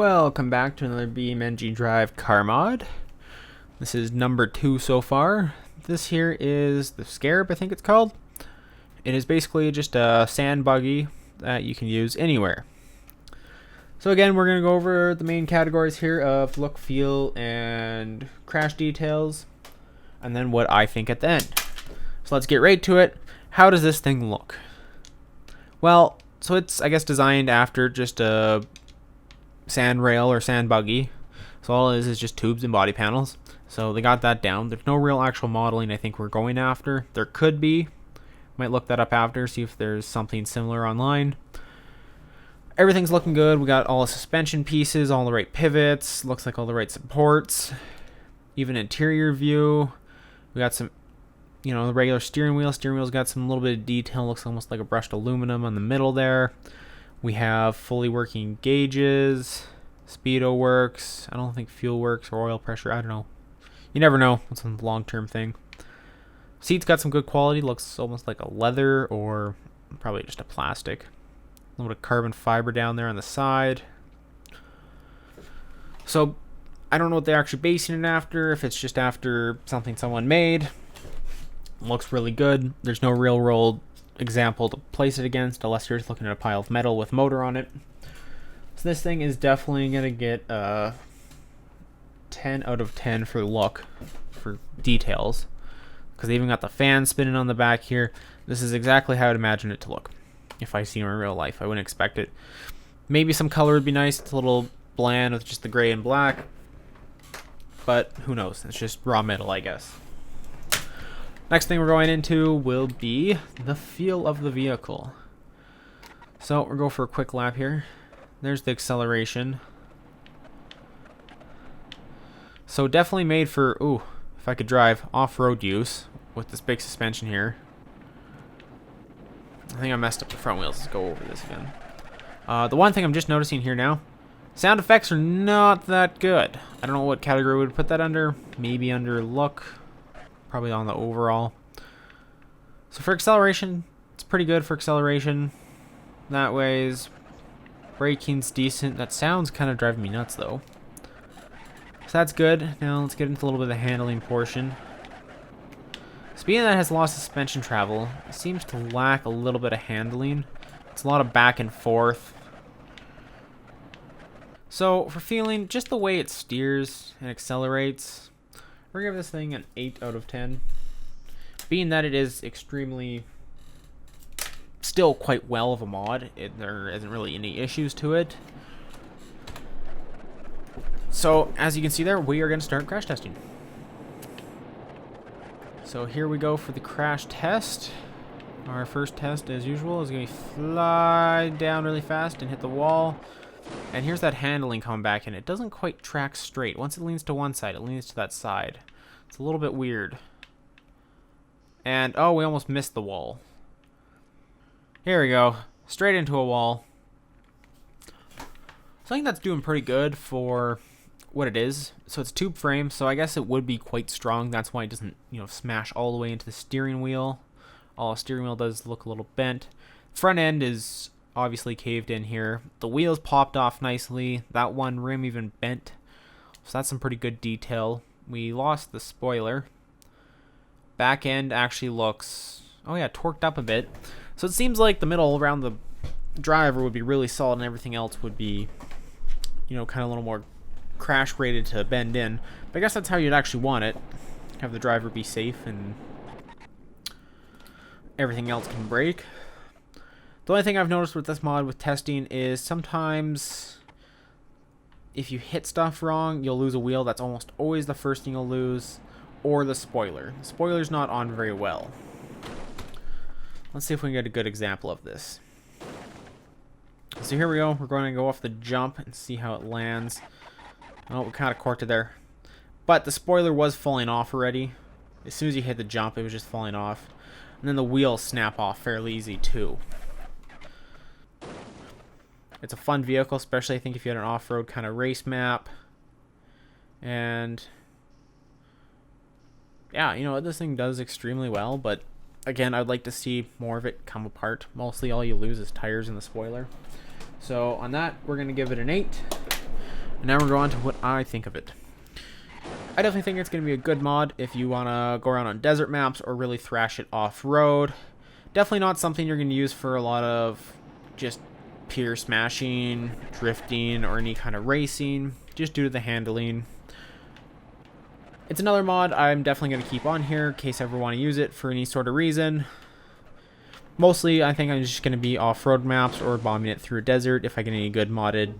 Welcome back to another BeamNG.Drive car mod. This is number 2 so far. This here is the Scarab, I think it's called. It is basically just a sand buggy that you can use anywhere. So again, we're going to go over the main categories here of look, feel, and crash details, and then what I think at the end. So let's get right to it. How does this thing look? Well, so it's, I guess, designed after just a sand rail or sand buggy. So all it is just tubes and body panels. So they got that down. There's no real actual modeling I think we're going after. There could be. Might look that up after, see if there's something similar online. Everything's looking good. We got all the suspension pieces, all the right pivots, looks like all the right supports. Even interior view. We got some, the regular steering wheel. Steering wheel's got some little bit of detail. Looks almost like a brushed aluminum on the middle there. We have fully working gauges. Speedo works. I don't think fuel works or oil pressure. I don't know. You never know. It's a long-term thing. Seat's got some good quality. Looks almost like a leather or probably just a plastic. A little bit of carbon fiber down there on the side. So I don't know what they're actually basing it after. If it's just after something someone made. Looks really good. There's no real world example to place it against unless you're just looking at a pile of metal with motor on it. So this thing is definitely going to get a 10 out of 10 for look, for details. Because they even got the fan spinning on the back here. This is exactly how I'd imagine it to look if I see it in real life. I wouldn't expect it. Maybe some color would be nice. It's a little bland with just the gray and black. But who knows? It's just raw metal, I guess. Next thing we're going into will be the feel of the vehicle. So we'll go for a quick lap here. There's the acceleration. So definitely made for, if I could drive, off-road use with this big suspension here. I think I messed up the front wheels. Let's go over this again. The one thing I'm just noticing here now, sound effects are not that good. I don't know what category we would put that under. Maybe under look. Probably on the overall. So for acceleration, it's pretty good for acceleration. That way's braking's decent. That sounds kind of driving me nuts though. So that's good. Now let's get into a little bit of the handling portion. So being that it has a lot of suspension travel, it seems to lack a little bit of handling. It's a lot of back and forth. So for feeling, just the way it steers and accelerates, we're going to give this thing an 8 out of 10. Being that it is extremely, still quite well of a mod, there isn't really any issues to it. So as you can see there, we are going to start crash testing. So here we go for the crash test. Our first test, as usual, is going to fly down really fast and hit the wall. And here's that handling coming back in. It doesn't quite track straight. Once it leans to one side, it leans to that side. It's a little bit weird. And, we almost missed the wall. Here we go. Straight into a wall. So I think that's doing pretty good for what it is. So it's tube frame, so I guess it would be quite strong. That's why it doesn't, smash all the way into the steering wheel. The steering wheel does look a little bent. Front end is obviously caved in here. The wheels popped off nicely. That one rim even bent. So that's some pretty good detail. We lost the spoiler. Back end actually looks, torqued up a bit. So it seems like the middle around the driver would be really solid and everything else would be, kind of a little more crash rated to bend in. But I guess that's how you'd actually want it. Have the driver be safe and everything else can break. The only thing I've noticed with this mod with testing is sometimes if you hit stuff wrong, you'll lose a wheel. That's almost always the first thing you'll lose. Or the spoiler. The spoiler's not on very well. Let's see if we can get a good example of this. So here we go. We're going to go off the jump and see how it lands. Oh, we kind of corked it there. But the spoiler was falling off already. As soon as you hit the jump, it was just falling off. And then the wheels snap off fairly easy too. It's a fun vehicle, especially I think if you had an off-road kind of race map. And yeah, this thing does extremely well, but again, I'd like to see more of it come apart. Mostly all you lose is tires and the spoiler. So on that, we're going to give it an 8. And now we're going on to what I think of it. I definitely think it's going to be a good mod if you want to go around on desert maps or really thrash it off-road. Definitely not something you're going to use for a lot of just pure smashing, drifting, or any kind of racing, just due to the handling. It's another mod I'm definitely going to keep on here in case I ever want to use it for any sort of reason. Mostly, I think I'm just going to be off-road maps or bombing it through a desert. If I get any good modded,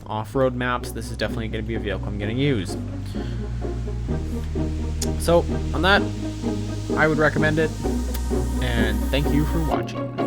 off-road maps, this is definitely going to be a vehicle I'm going to use. So, on that, I would recommend it, and thank you for watching.